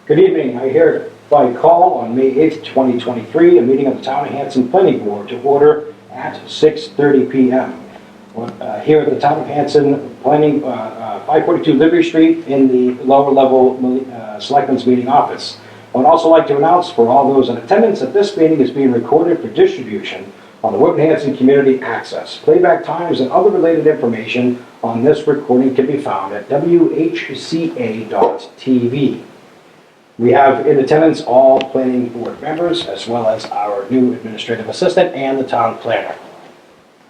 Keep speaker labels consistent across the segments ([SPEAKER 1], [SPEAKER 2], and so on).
[SPEAKER 1] Good evening. I hereby call on May 8th, 2023, a meeting of the Town of Hanson Planning Board to order at 6:30 p.m. Here at the Town of Hanson Planning, 542 Liberty Street in the lower level Selectmen's Meeting Office. I would also like to announce for all those in attendance that this meeting is being recorded for distribution on the Whitman Hanson Community Access. Playback times and other related information on this recording can be found at whca.tv. We have in attendance all planning board members, as well as our new administrative assistant and the town planner.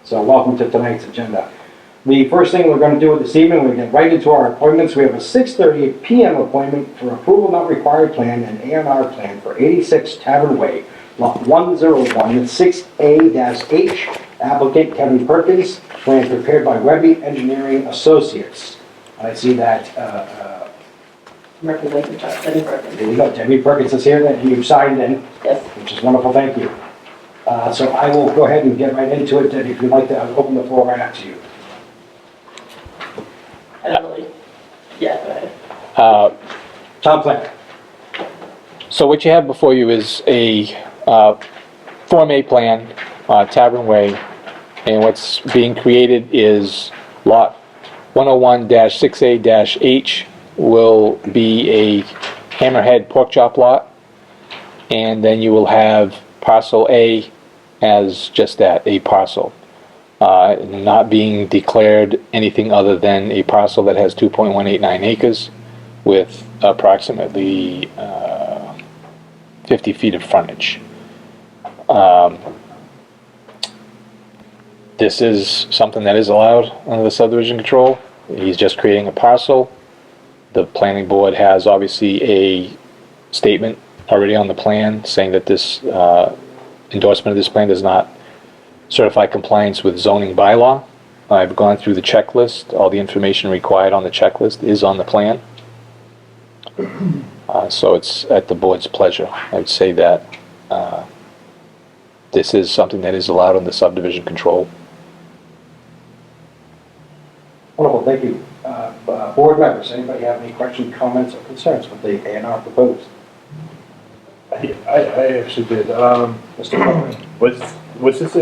[SPEAKER 1] So welcome to tonight's agenda. The first thing we're going to do this evening, we're going to get right into our appointments. We have a 6:30 p.m. appointment for approval not required plan and A&R plan for 86 Tavern Way, lot 101, 6A-H, applicant Kevin Perkins, plan prepared by Webby Engineering Associates. I see that
[SPEAKER 2] Representative Debbie Perkins.
[SPEAKER 1] there you go, Debbie Perkins is here, that you've signed in,
[SPEAKER 2] Yes.
[SPEAKER 1] which is wonderful, thank you. So I will go ahead and get right into it, Debbie, if you'd like to, I'll open the floor right up to you.
[SPEAKER 2] I don't really. Yeah, go ahead.
[SPEAKER 1] Town planner.
[SPEAKER 3] So what you have before you is a Form A plan, Tavern Way, and what's being created is lot 101-6A-H will be a hammerhead pork chop lot, and then you will have parcel A as just that, a parcel. Not being declared anything other than a parcel that has 2.189 acres with approximately 50 feet of frontage. This is something that is allowed under the subdivision control. He's just creating a parcel. The planning board has obviously a statement already on the plan saying that this endorsement of this plan does not certify compliance with zoning bylaw. I've gone through the checklist. All the information required on the checklist is on the plan. So it's at the board's pleasure. I would say that this is something that is allowed under subdivision control.
[SPEAKER 1] Wonderful, thank you. Board members, anybody have any questions, comments, or concerns with the A&R proposed?
[SPEAKER 4] I actually did.
[SPEAKER 1] Mr. Conway.
[SPEAKER 4] Was this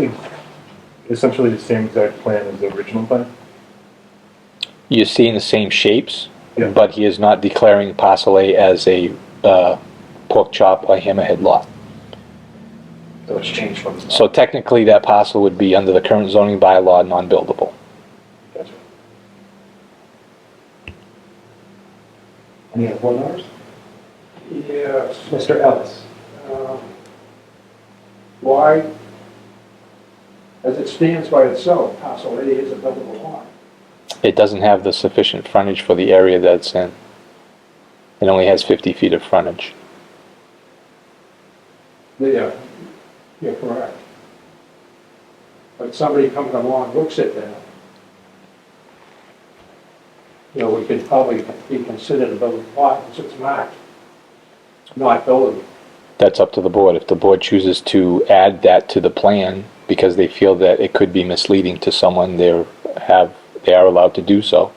[SPEAKER 4] essentially the same exact plan as the original plan?
[SPEAKER 3] You're seeing the same shapes,
[SPEAKER 4] Yeah.
[SPEAKER 3] but he is not declaring parcel A as a pork chop or hammerhead lot.
[SPEAKER 1] So it's changed from.
[SPEAKER 3] So technically, that parcel would be under the current zoning bylaw non-buildable.
[SPEAKER 1] Gotcha. Any other board members?
[SPEAKER 5] Yes.
[SPEAKER 1] Mr. Ellis.
[SPEAKER 5] Why, as it stands by itself, parcel A is a buildable lot.
[SPEAKER 3] It doesn't have the sufficient frontage for the area that it's in. It only has 50 feet of frontage.
[SPEAKER 5] Yeah, you're correct. But somebody coming along looks at that, we could probably be considered a buildable lot, since it's marked not buildable.
[SPEAKER 3] That's up to the board. If the board chooses to add that to the plan because they feel that it could be misleading to someone, they are allowed to do so.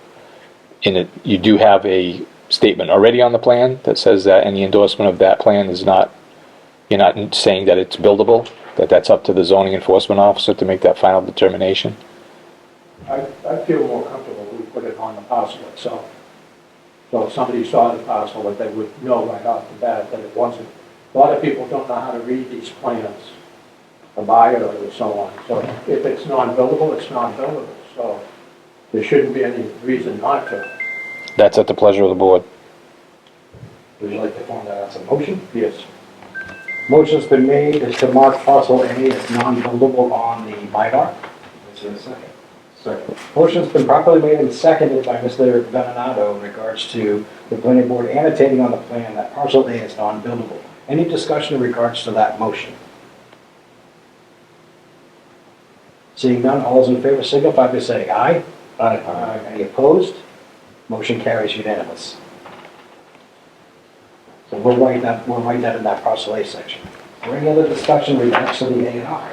[SPEAKER 3] In it, you do have a statement already on the plan that says that any endorsement of that plan is not, you're not saying that it's buildable, that's up to the zoning enforcement officer to make that final determination.
[SPEAKER 5] I feel more comfortable if we put it on the parcel itself. So if somebody saw the parcel, that they would know right off the bat that it wasn't. A lot of people don't know how to read these plans, the buyer or so on. So if it's non-buildable, it's non-buildable. So there shouldn't be any reason not to.
[SPEAKER 3] That's at the pleasure of the board.
[SPEAKER 1] Would you like to form that as a motion?
[SPEAKER 5] Yes.
[SPEAKER 1] Motion's been made as to mark parcel A as non-buildable on the LiDAR. Is there a second? Second. Motion's been properly made and seconded by Mr. Benato in regards to the planning board annotating on the plan that parcel A is non-buildable. Any discussion in regards to that motion? Seeing none, all those in favor signify by saying aye.
[SPEAKER 4] Aye.
[SPEAKER 1] Any opposed? Motion carries unanimous. So we'll write that in that parcel A section. Is there any other discussion in regards to the A&R?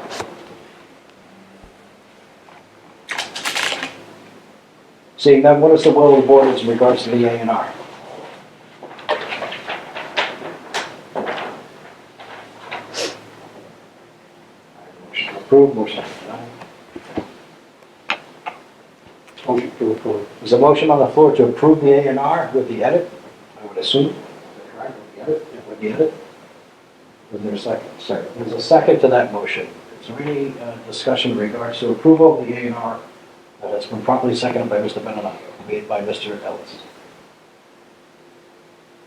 [SPEAKER 1] Seeing none, what is the will of the board in regards to the A&R? approve, motion to deny.
[SPEAKER 5] Motion to approve.
[SPEAKER 1] There's a motion on the floor to approve the A and R with the edit, I would assume. Is that correct? With the edit? Yeah, with the edit. Was there a second? Second. There's a second to that motion. Is there any discussion in regards to approval of the A and R that's been properly seconded by Mr. Benonato, made by Mr. Ellis?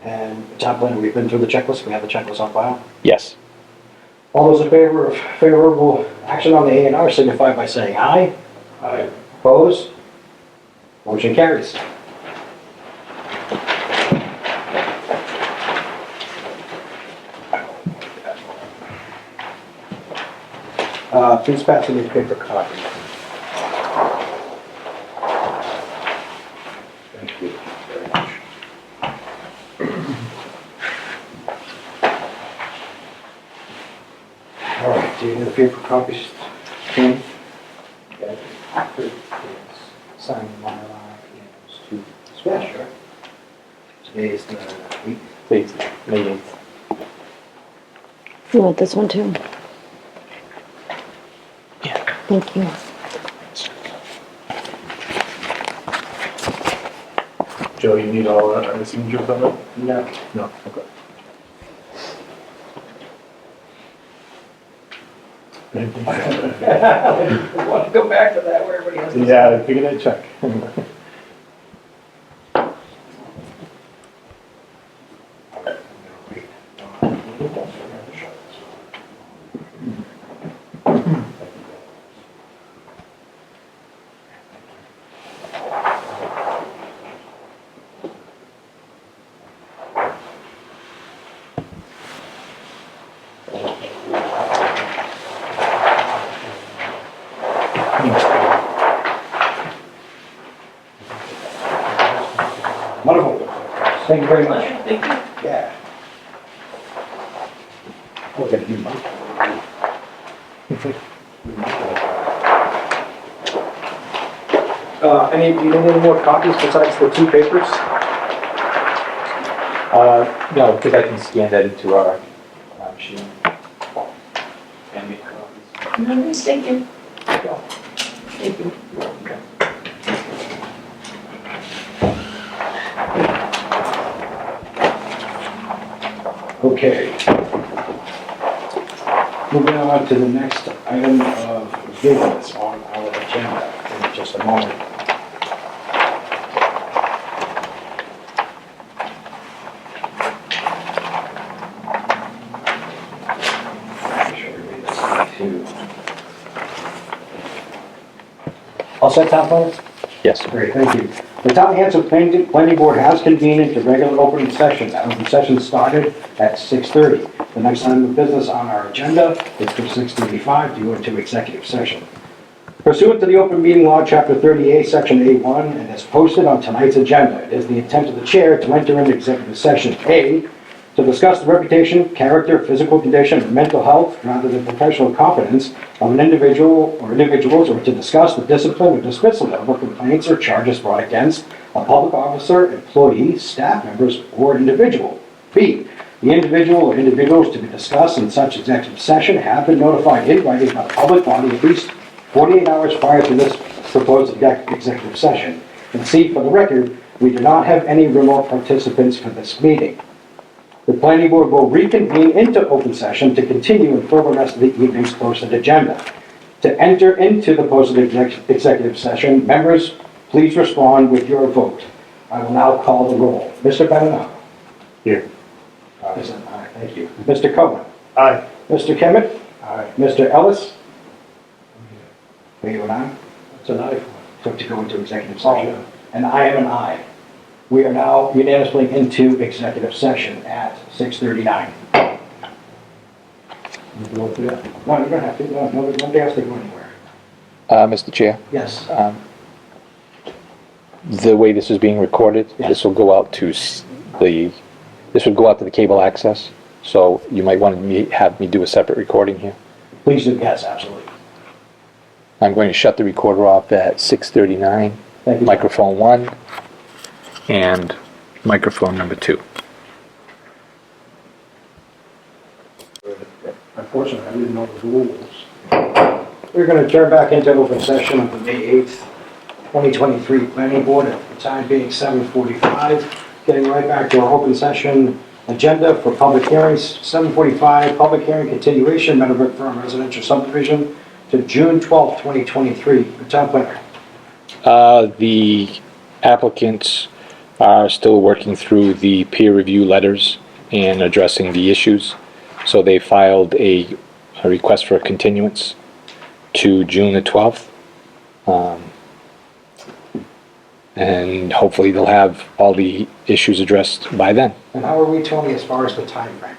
[SPEAKER 1] And town planner, we've been through the checklist, we have the checklist on file.
[SPEAKER 3] Yes.
[SPEAKER 1] All those in favor of favorable action on the A and R signify by saying aye.
[SPEAKER 5] Aye.
[SPEAKER 1] Opposed? Motion carries. Please pass me a paper copy. Thank you very much. All right, do you need the paper copies? Tim?
[SPEAKER 5] Sign Mylar is to.
[SPEAKER 1] Yeah, sure. Today is the 8th.
[SPEAKER 3] Please, May 8th.
[SPEAKER 6] You want this one too?
[SPEAKER 3] Yeah.
[SPEAKER 6] Thank you.
[SPEAKER 4] Joe, you need all our signatures on it?
[SPEAKER 1] No.
[SPEAKER 4] No, okay.
[SPEAKER 1] I want to go back to that where everybody has to.
[SPEAKER 4] Yeah, figured I'd check.
[SPEAKER 1] Wonderful. Thank you very much.
[SPEAKER 2] Thank you.
[SPEAKER 1] Yeah. I'll get a new mic. You need any more copies besides the 2 papers?
[SPEAKER 3] No, because I can scan that into our machine. And make copies.
[SPEAKER 2] No, thank you. Thank you.
[SPEAKER 1] Okay. Moving on to the next item of business on our agenda in just a moment. Make sure we read this too. All set, town planner?
[SPEAKER 3] Yes.
[SPEAKER 1] Great, thank you. The Town of Hanson Planning Board has convened into regular opening session. That open session started at 6:30. The next item of business on our agenda is for 6:35 to go into executive session. Pursuant to the Open Meeting Law, Chapter 38, Section A1, and as posted on tonight's agenda, it is the intent of the chair to enter into executive session. A, to discuss the reputation, character, physical condition, or mental health, rather than professional competence of an individual or individuals, or to discuss the discipline or dismissal of or complaints or charges brought against a public officer, employee, staff members, or individual. B, the individual or individuals to be discussed in such executive session have been notified in writing by the public body at least 48 hours prior to this proposed executive session. And C, for the record, we do not have any remote participants for this meeting. The planning board will reconvene into open session to continue and fill the rest of the evening's posted agenda. To enter into the posted executive session, members, please respond with your vote. I will now call the roll. Mr. Benonato?
[SPEAKER 4] Here.
[SPEAKER 1] Aye, thank you. Mr. Cohen?
[SPEAKER 4] Aye.
[SPEAKER 1] Mr. Kemet?
[SPEAKER 5] Aye.
[SPEAKER 1] Mr. Ellis? Are you an aye?
[SPEAKER 5] It's an aye.
[SPEAKER 1] So to go into executive session. And I am an aye. We are now unanimously into executive session at 6:39.
[SPEAKER 5] You go through that.
[SPEAKER 1] No, you don't have to. No, nobody has to go anywhere.
[SPEAKER 3] Mr. Chair,
[SPEAKER 1] Yes.
[SPEAKER 3] the way this is being recorded,
[SPEAKER 1] Yes.
[SPEAKER 3] this will go out to this would go out to the cable access. So you might want to have me do a separate recording here.
[SPEAKER 1] Please do. Yes, absolutely.
[SPEAKER 3] I'm going to shut the recorder off at 6:39.
[SPEAKER 1] Thank you.
[SPEAKER 3] Microphone 1 and microphone number 2.
[SPEAKER 5] Unfortunately, I didn't know the rules.
[SPEAKER 1] We're going to turn back into open session of the May 8th, 2023 Planning Board, at the time being 7:45. Getting right back to our open session agenda for public hearings. 7:45, public hearing continuation, Meadowbrook Farm Residential Subdivision to June 12th, 2023. The town planner.
[SPEAKER 3] The applicants are still working through the peer review letters and addressing the issues. So they filed a request for a continuance to June the 12th. And hopefully they'll have all the issues addressed by then.
[SPEAKER 1] And how are we, Tony, as far as the time frame?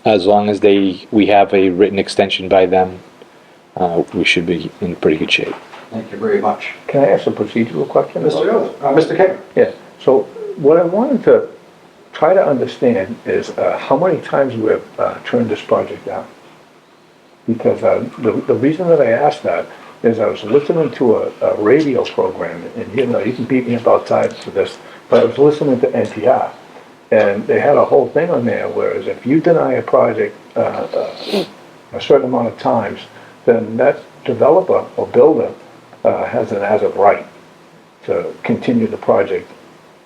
[SPEAKER 3] As long as we have a written extension by them, we should be in pretty good shape.
[SPEAKER 1] Thank you very much.
[SPEAKER 6] Can I ask a procedural question?
[SPEAKER 1] Mr. Kevin.
[SPEAKER 6] Yes. So what I wanted to try to understand is how many times we have turned this project down. Because the reason that I asked that is I was listening to a radio program, and you know, you can beat me up outside for this, but I was listening to NPR, and they had a whole thing on there, whereas if you deny a project a certain amount of times, then that developer or builder has an as of right to continue the project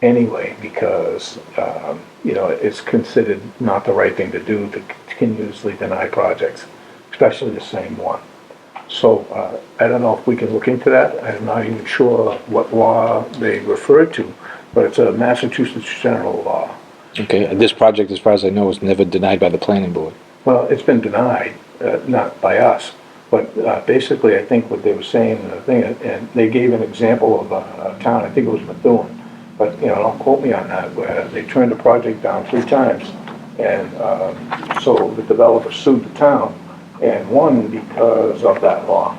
[SPEAKER 6] anyway, because you know, it's considered not the right thing to do to continuously deny projects, especially the same one. So I don't know if we can look into that. I'm not even sure what law they referred to, but it's a Massachusetts general law.
[SPEAKER 3] Okay, this project, as far as I know, was never denied by the planning board.
[SPEAKER 6] Well, it's been denied, not by us, but basically I think what they were saying, and they gave an example of a town, I think it was Methuen, but you know, don't quote me on that, where they turned the project down 3 times, and so the developer sued the town and won because of that law,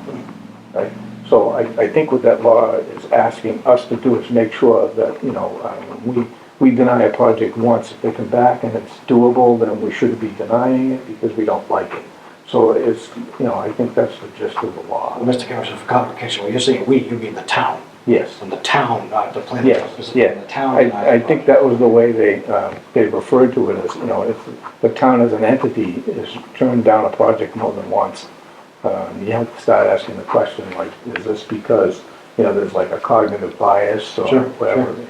[SPEAKER 6] right? So I think what that law is asking us to do is make sure that, you know, we deny a project once. If they come back and it's doable, then we shouldn't be denying it because we don't like it. So it's, you know, I think that's the gist of the law.
[SPEAKER 1] Well, Mr. Kevin, for clarification, when you're saying we, you mean the town?
[SPEAKER 6] Yes.
[SPEAKER 1] And the town, not the planning.
[SPEAKER 6] Yes, yeah.
[SPEAKER 1] The town.
[SPEAKER 6] I think that was the way they referred to it as, you know, if the town as an entity is turned down a project more than once, you have to start asking the question, like, is this because, you know, there's like a cognitive bias or whatever?
[SPEAKER 1] Sure.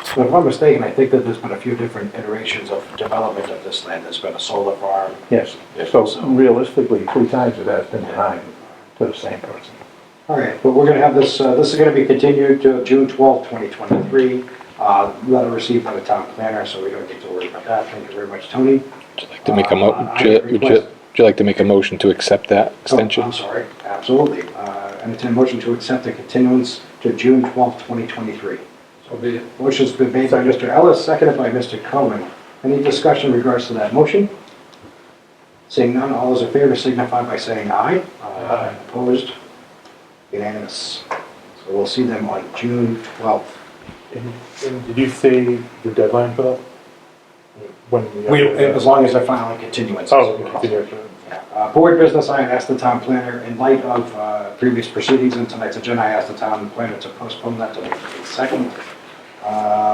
[SPEAKER 1] So if I'm mistaken, I think that there's been a few different iterations of development of this land. There's been a solar farm.
[SPEAKER 6] Yes, so realistically, 3 times it has been denied to the same person.
[SPEAKER 1] All right, but we're going to have this, this is going to be continued to June 12th, 2023. Letter received by the town planner, so we don't need to worry about that. Thank you very much, Tony.
[SPEAKER 3] Would you like to make would you like to make a motion to accept that extension?
[SPEAKER 1] Oh, I'm sorry, absolutely. Entertain a motion to accept the continuance to June 12th, 2023.
[SPEAKER 5] So be it.
[SPEAKER 1] Motion's been made by Mr. Ellis, seconded by Mr. Cohen. Any discussion in regards to that motion? Seeing none, all those in favor signify by saying aye.
[SPEAKER 5] Aye.
[SPEAKER 1] Opposed? Unanimous. So we'll see them on June 12th.
[SPEAKER 4] And did you say the deadline for that?
[SPEAKER 1] As long as they're filing continuances.
[SPEAKER 4] Oh, continuation.
[SPEAKER 1] Yeah. Board business, I asked the town planner, in light of previous proceedings in tonight's agenda, I asked the town planner to postpone that to the 2nd.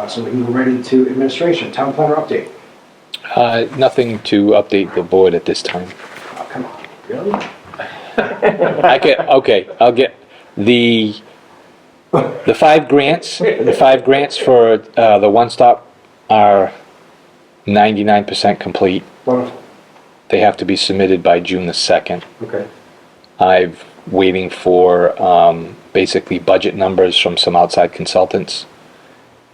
[SPEAKER 1] So we can go right into administration. Town planner update.
[SPEAKER 3] Nothing to update the board at this time.
[SPEAKER 1] Oh, come on, really?
[SPEAKER 3] I'll get the 5 grants. The 5 grants for the one-stop are 99% complete.
[SPEAKER 1] Wonderful.
[SPEAKER 3] They have to be submitted by June the 2nd.
[SPEAKER 1] Okay.
[SPEAKER 3] I'm waiting for basically budget numbers from some outside consultants,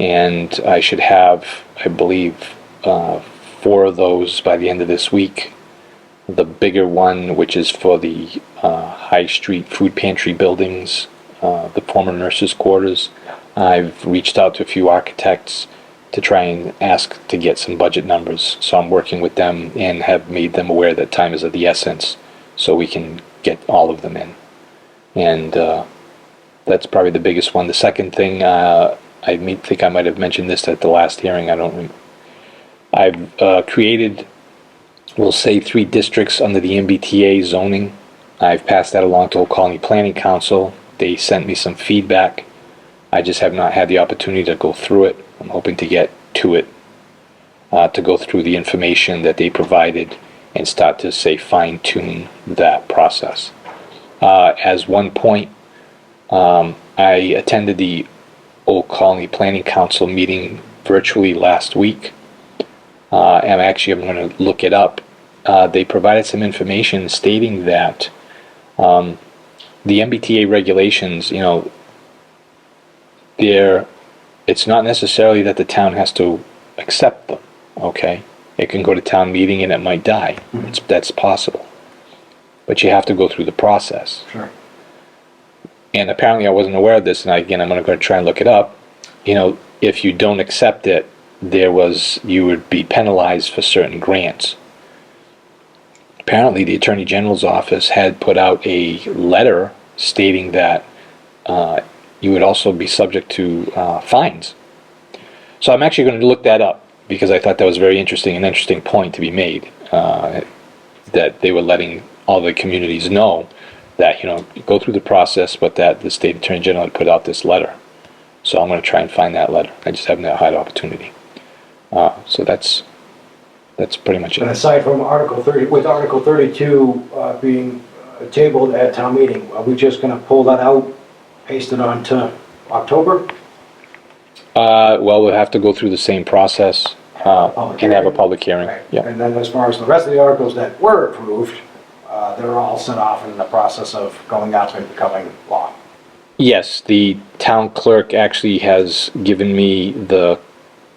[SPEAKER 3] and I should have, I believe, 4 of those by the end of this week. The bigger one, which is for the High Street food pantry buildings, the former nurses' quarters, I've reached out to a few architects to try and ask to get some budget numbers. So I'm working with them and have made them aware that time is of the essence, so we can get all of them in. And that's probably the biggest one. The second thing, I think I might have mentioned this at the last hearing. I've created, we'll say, 3 districts under the MBTA zoning. I've passed that along to Old Colony Planning Council. They sent me some feedback. I just have not had the opportunity to go through it. I'm hoping to get to it, to go through the information that they provided and start to, say, fine-tune that process. As one point, I attended the Old Colony Planning Council meeting virtually last week. And actually, I'm going to look it up. They provided some information stating that the MBTA regulations, it's not necessarily that the town has to accept them, okay? It can go to town meeting and it might die. That's possible. But you have to go through the process.
[SPEAKER 1] Sure.
[SPEAKER 3] And apparently I wasn't aware of this, and again, I'm going to go try and look it up. If you don't accept it, you would be penalized for certain grants. Apparently the Attorney General's office had put out a letter stating that you would also be subject to fines. So I'm actually going to look that up, because I thought that was very interesting, an interesting point to be made, that they were letting all the communities know that, go through the process, but that the State Attorney General had put out this letter. So I'm going to try and find that letter. I just haven't had an opportunity. So that's pretty much
[SPEAKER 1] And
[SPEAKER 3] it.
[SPEAKER 1] aside from Article 30, with Article 32 being tabled at town meeting, are we just going to pull that out, paste it on to October?
[SPEAKER 3] Well, we'll have to go through the same process and have a public hearing.
[SPEAKER 1] Right.
[SPEAKER 3] Yeah.
[SPEAKER 1] And then as far as the rest of the articles that were approved, they're all set off in the process of going out and becoming law.
[SPEAKER 3] Yes, the town clerk actually has given me the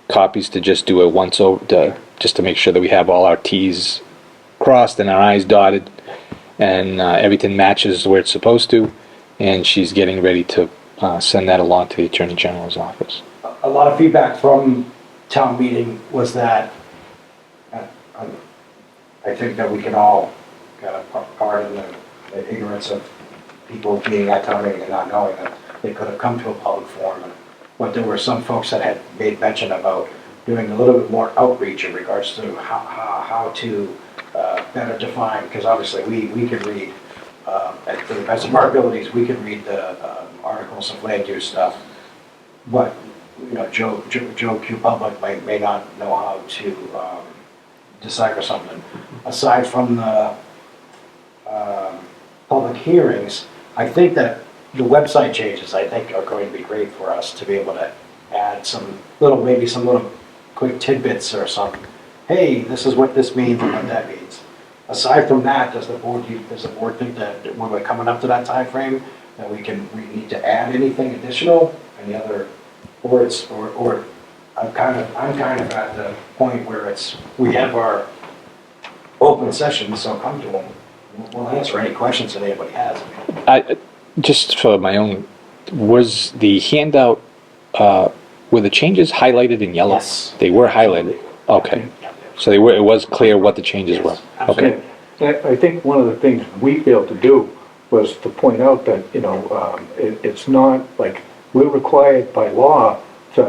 [SPEAKER 3] copies to just do it once over, just to make sure that we have all our T's crossed and our I's dotted, and everything matches where it's supposed to, and she's getting ready to send that along to the Attorney General's office.
[SPEAKER 1] A lot of feedback from town meeting was that, I think that we can all kind of pardon the ignorance of people being at town meeting and not knowing that they could have come to a public forum. But there were some folks that had made mention about doing a little bit more outreach in regards to how to better define, because obviously we could read, to the best of our abilities, we could read the articles of land use stuff, but Joe Q. Public may not know how to decipher something. Aside from the public hearings, I think that the website changes, I think, are going to be great for us to be able to add maybe some little quick tidbits or some, hey, this is what this means and what that means. Aside from that, does the board think that when we're coming up to that time frame, that we need to add anything additional, any other words, or I'm kind of at the point where we have our open session, so come to them. We'll answer any questions that anybody has.
[SPEAKER 3] Just for my own, was the handout, were the changes highlighted in yellow?
[SPEAKER 1] Yes.
[SPEAKER 3] They were highlighted? Okay. So it was clear what the changes were? Okay.
[SPEAKER 6] And I think one of the things we failed to do was to point out that, it's not like we're required by law to,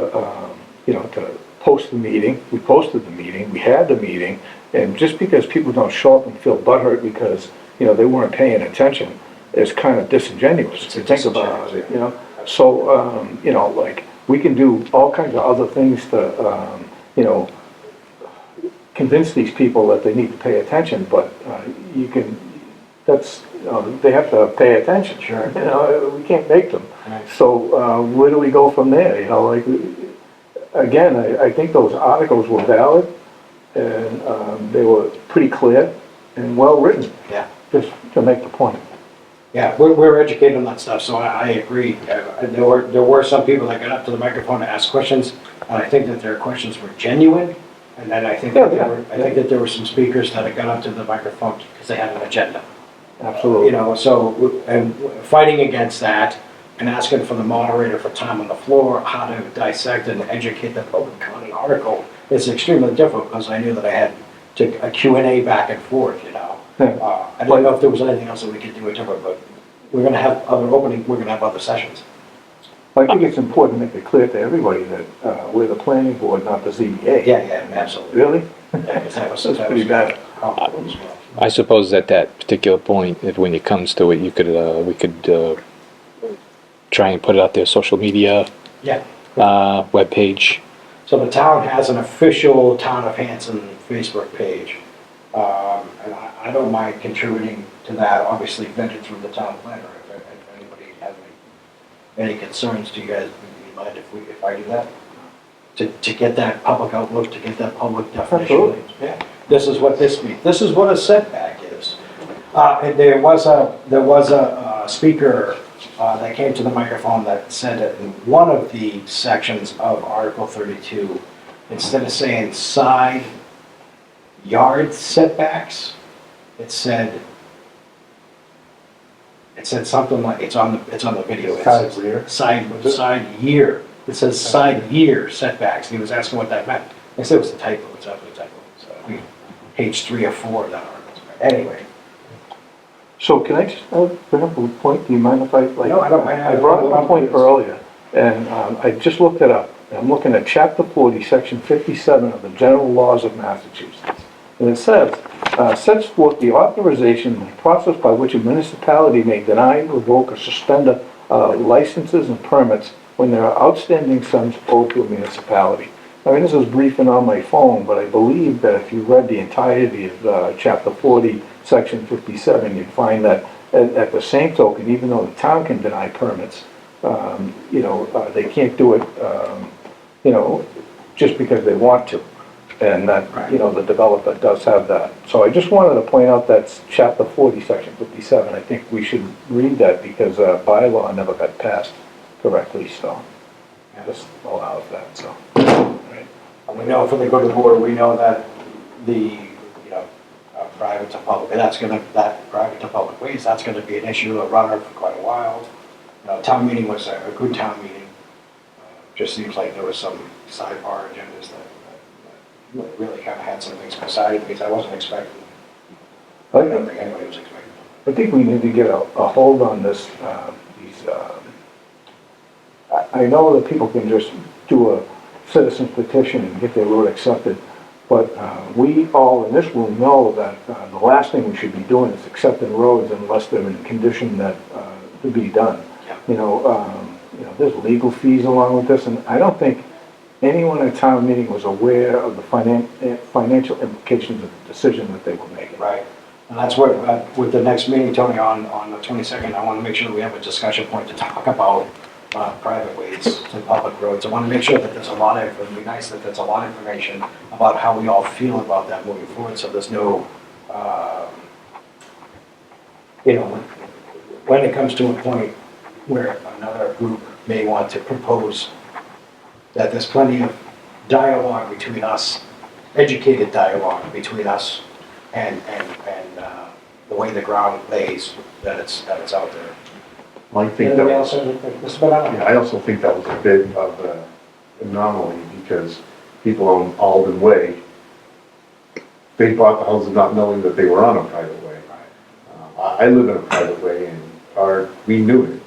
[SPEAKER 6] to post the meeting. We posted the meeting, we had the meeting, and just because people don't show up and feel butthurt because, they weren't paying attention, is kind of disingenuous to think about it, So, like, we can do all kinds of other things to, convince these people that they need to pay attention, but they have to pay attention.
[SPEAKER 1] Sure.
[SPEAKER 6] We can't make them.
[SPEAKER 1] Right.
[SPEAKER 6] So where do we go from there? Again, I think those articles were valid, and they were pretty clear and well written.
[SPEAKER 1] Yeah.
[SPEAKER 6] Just to make the point.
[SPEAKER 1] Yeah, we're educated on that stuff, so I agree. There were some people that got up to the microphone to ask questions, and I think that their questions were genuine. And then I think that there were some speakers that had got up to the microphone because they had an agenda.
[SPEAKER 6] Absolutely.
[SPEAKER 1] And fighting against that and asking for the moderator for time on the floor, how to dissect and educate the public on the article is extremely difficult, because I knew that I had a Q&A back and forth, I don't know if there was anything else that we could do different, but we're going to have other sessions.
[SPEAKER 6] I think it's important to make it clear to everybody that we're the planning board, not the ZBA.
[SPEAKER 1] Yeah, absolutely.
[SPEAKER 6] Really?
[SPEAKER 1] Yeah, 'cause
[SPEAKER 6] That's pretty bad.
[SPEAKER 3] I suppose at that particular point, when it comes to it, we could try and put it out there, social media,
[SPEAKER 1] Yeah.
[SPEAKER 3] webpage.
[SPEAKER 1] So the town has an official Town of Hanson Facebook page. And I don't mind contributing to that, obviously vented through the town planner. If anybody has any concerns, do you guys mind if I do that? To get that public outlook, to get that public definition.
[SPEAKER 6] Absolutely.
[SPEAKER 1] Yeah. This is what this means. This is what a setback is. And there was a speaker that came to the microphone that said that in one of the sections of Article 32, instead of saying side yard setbacks, it said something like, it's on the video. It
[SPEAKER 4] Side
[SPEAKER 1] says
[SPEAKER 4] rear?
[SPEAKER 1] Side year. It says side year setbacks. And he was asking what that meant. I said it was a typo. It's not a typo. So page 3 or 4 of that article. Anyway.
[SPEAKER 6] So can I just bring up a point? Do you mind if I, like?
[SPEAKER 1] No, I don't mind.
[SPEAKER 6] I brought up a point earlier, and I just looked it up. I'm looking at Chapter 40, Section 57 of the General Laws of Massachusetts. And it says, sets forth the authorization and process by which a municipality may deny, revoke, or suspend licenses and permits when there are outstanding sums owed to a municipality. I mean, this is briefing on my phone, but I believe that if you read the entirety of Chapter 40, Section 57, you'd find that at the same token, even though the town can deny permits, they can't do it, just because they want to. And that, the developer does have that. So I just wanted to point out that Chapter 40, Section 57, I think we should read that because bylaw never got passed correctly, so this allows that, so. Right.
[SPEAKER 1] And we know if they go to the board, we know that the, private to public, and that private to public ways, that's gonna be an issue, a runner for quite a while. Town meeting was a good town meeting. Just seems like there was some sidebar agendas that really kind of had some things decided because I wasn't expecting. I don't think anybody was expecting.
[SPEAKER 6] I think we need to get a hold on this, I know that people can just do a citizen's petition and get their road accepted, but we all in this room know that the last thing we should be doing is accepting roads unless they're in condition that to be done.
[SPEAKER 1] Yeah.
[SPEAKER 6] There's legal fees along with this, and I don't think anyone at town meeting was aware of the financial implications of the decision that they were making.
[SPEAKER 1] Right. And that's what, with the next meeting, Tony, on the 22nd, I want to make sure that we have a discussion point to talk about private ways to public roads. I want to make sure that there's a lot of, it would be nice that there's a lot of information about how we all feel about that moving forward, so there's no, when it comes to a point where another group may want to propose that there's plenty of dialogue between us, educated dialogue between us and the way the ground lays, that it's out there.
[SPEAKER 4] I think that
[SPEAKER 1] Anybody else
[SPEAKER 4] was,
[SPEAKER 1] have anything? Mr. Bernard?
[SPEAKER 4] yeah, I also think that was a bit of an anomaly because people on Alden Way, they bought the houses not knowing that they were on a private way. I live in a private way and we knew it.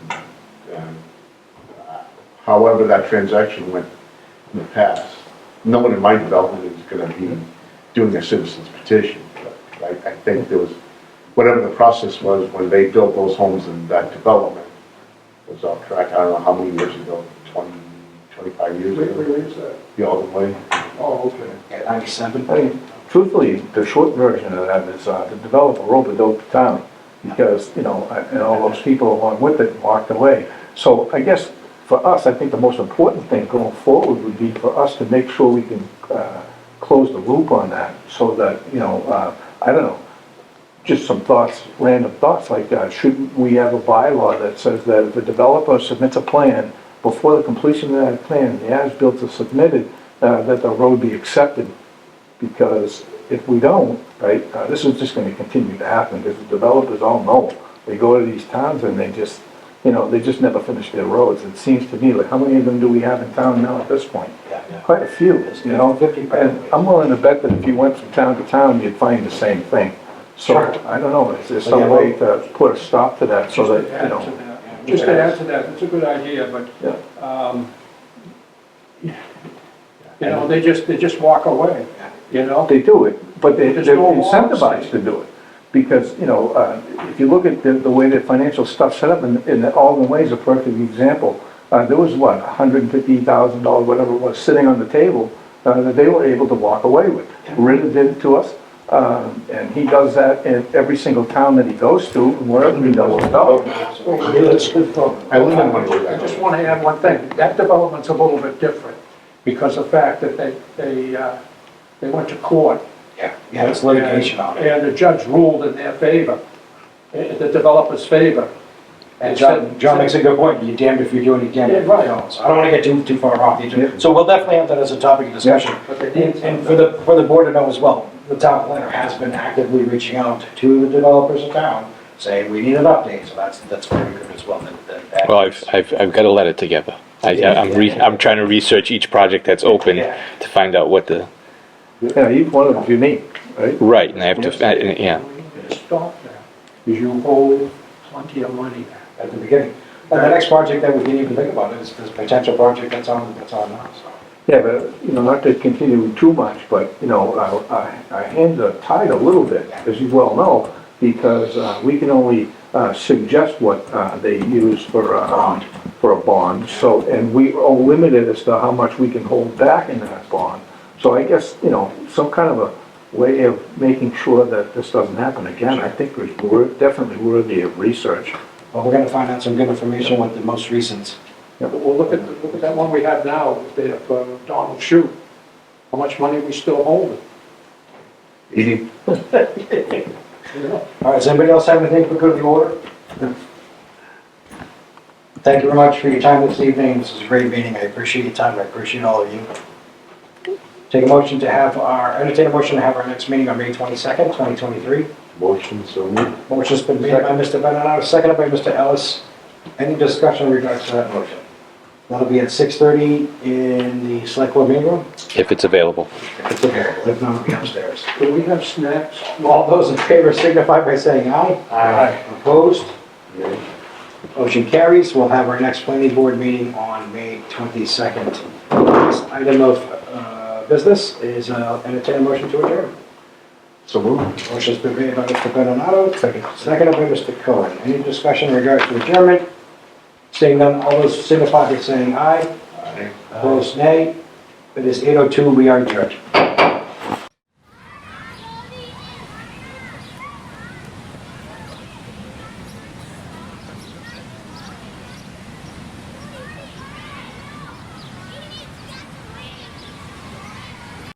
[SPEAKER 4] However that transaction went in the past, no one in my development is going to be doing a citizen's petition. But I think there was, whatever the process was when they built those homes in that development was off track. I don't know how many years ago, 20, 25 years ago.
[SPEAKER 5] Where is that?
[SPEAKER 4] The Alden Way.
[SPEAKER 5] Oh, okay.
[SPEAKER 1] Yeah, 97.
[SPEAKER 6] I mean, truthfully, the short version of that is the developer rope-a-dope the town because, and all those people along with it walked away. So I guess for us, I think the most important thing going forward would be for us to make sure we can close the loop on that so that, I don't know, just some thoughts, random thoughts, like should we have a bylaw that says that if a developer submits a plan, before the completion of that plan, the as-built is submitted, that the road be accepted? Because if we don't, right, this is just going to continue to happen because the developers all know. They go to these towns and they just never finish their roads. It seems to me, like, how many of them do we have in town now at this point?
[SPEAKER 1] Yeah.
[SPEAKER 6] Quite a few,
[SPEAKER 1] 50
[SPEAKER 6] And I'm willing to bet that if you went from town to town, you'd find the same thing. So,
[SPEAKER 1] Sure.
[SPEAKER 6] I don't know, is there some way to put a stop to that so that,
[SPEAKER 5] Just to add to that, it's a good idea, but, they just walk away,
[SPEAKER 6] they do it, but they're
[SPEAKER 5] There's no law
[SPEAKER 6] incentivized to do it. Because, if you look at the way the financial stuff's set up, and all the ways a perfect example, there was what, $150,000, whatever it was, sitting on the table, that they were able to walk away with. Ritter did it to us. And he does that in every single town that he goes to, and wherever he does development.
[SPEAKER 5] It's good program.
[SPEAKER 4] I live in one of
[SPEAKER 5] I
[SPEAKER 4] those.
[SPEAKER 5] just want to add one thing. That development's a little bit different because of the fact that they went to court.
[SPEAKER 1] Yeah, it's litigation on it.
[SPEAKER 5] And the judge ruled in their favor, in the developer's favor.
[SPEAKER 1] And John makes a good point, you're damned if you do and you're damned if you
[SPEAKER 5] Yeah, right.
[SPEAKER 1] don't. So I don't want to get too far off the agenda.
[SPEAKER 6] Yeah.
[SPEAKER 1] So we'll definitely have that as a topic of discussion.
[SPEAKER 5] But they need
[SPEAKER 1] And for the board to know as well, the town planner has been actively reaching out to the developers of town, saying we need an update, so that's very good as well. that-
[SPEAKER 3] Well, I've got a letter together. I'm trying to research each project that's open
[SPEAKER 1] Yeah.
[SPEAKER 3] to find out what the,
[SPEAKER 6] Yeah, each one of them's unique, right?
[SPEAKER 3] right, and I have to, yeah.
[SPEAKER 5] Stop that, because you hold plenty of money back.
[SPEAKER 1] At the beginning. And the next project that we didn't even think about is this potential project that's on now, so.
[SPEAKER 6] Yeah, but, not to continue too much, but, our hands are tied a little bit, as you well know, because we can only suggest what they use for a bond, so, and we are limited as to how much we can hold back in that bond. So I guess, some kind of a way of making sure that this doesn't happen again, I think we're definitely worthy of research.
[SPEAKER 1] Well, we're gonna find out some good information with the most recent.
[SPEAKER 5] Well, look at that one we have now, there for Donald Shute. How much money we still holding?
[SPEAKER 4] Eating.
[SPEAKER 1] All right, does anybody else have anything for good of the order? Thank you very much for your time this evening. This is a great meeting. I appreciate your time. I appreciate all of you. Entertain a motion to have our next meeting on May 22nd, 2023.
[SPEAKER 4] Motion, so moved.
[SPEAKER 1] Motion's been made by Mr. Benonato, seconded by Mr. Ellis. Any discussion in regards to that motion? That'll be at 6:30 in the select board meeting room.
[SPEAKER 3] If it's available.
[SPEAKER 1] If it's available, if not, it'll be upstairs.
[SPEAKER 5] Do we have snacks?
[SPEAKER 1] All those in favor signify by saying aye.
[SPEAKER 5] Aye.
[SPEAKER 1] Opposed? Motion carries. We'll have our next planning board meeting on May 22nd. Next item of business is entertain a motion to adjourn.
[SPEAKER 4] So moved.
[SPEAKER 1] Motion's been made by Mr. Benonato, seconded by Mr. Cohen. Any discussion in regards to adjournment? Seeing none, all those signify by saying aye.
[SPEAKER 4] Aye.
[SPEAKER 1] Opposed, nay. It is 8:02, we are adjourned.